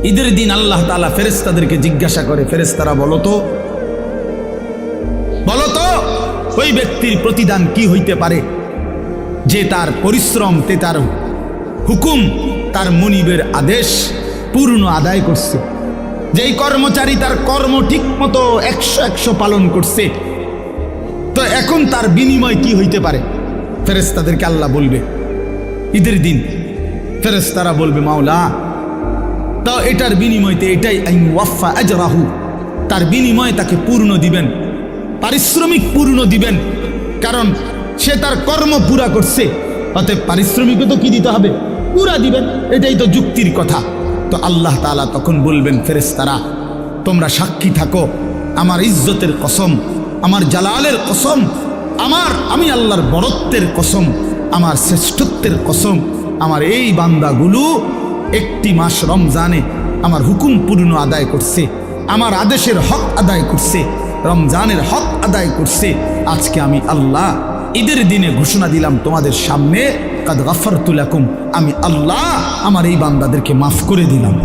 ঈদের দিন আল্লাহ তাআলা ফেরেশতাদেরকে জিজ্ঞাসা করে, ফেরেশতারা বলো তো ওই ব্যক্তির প্রতিদান কি হইতে পারে যে তার পরিশ্রম, তার হুকুম, তার মুনিবের আদেশ পূর্ণ আদায় করছে, যেই কর্মচারী তার কর্ম ঠিক মতো 100 পালন করছে, তো এখন তার বিনিময় কি হইতে পারে? ফেরেশতাদেরকে আল্লাহ বলবে ঈদের দিন, ফেরেশতারা বলবে মাওলা, তো এটার বিনিময়তে এটাই আইন ওয়াফা আজরাহু, তার বিনিময়ে তাকে পূর্ণ দিবেন, পারিশ্রমিক পূর্ণ দিবেন, কারণ সে তার কর্ম পুরা করছে, অতএব পারিশ্রমিকও তো কি দিতে হবে, পুরা দিবেন, এটাই তো যুক্তির কথা। তো আল্লাহ তাআলা তখন বলবেন, ফেরেশতারা তোমরা সাক্ষী থাকো, আমার ইজ্জতের কসম, আমার জালালের কসম, আমি আল্লাহর বরত্বের কসম, আমার শ্রেষ্ঠত্বের কসম, আমার এই বান্দাগুলো একটি মাস রমজানে আমার হুকুম পূর্ণ আদায় করছে, আমার আদেশের হক আদায় করছে, রমজানের হক আদায় করছে। আজকে আমি আল্লাহ ঈদের দিনে ঘোষণা দিলাম তোমাদের সামনে, কাদ গাফারতু লাকুম, আমি আল্লাহ আমার এই বান্দাদেরকে মাফ করে দিলাম।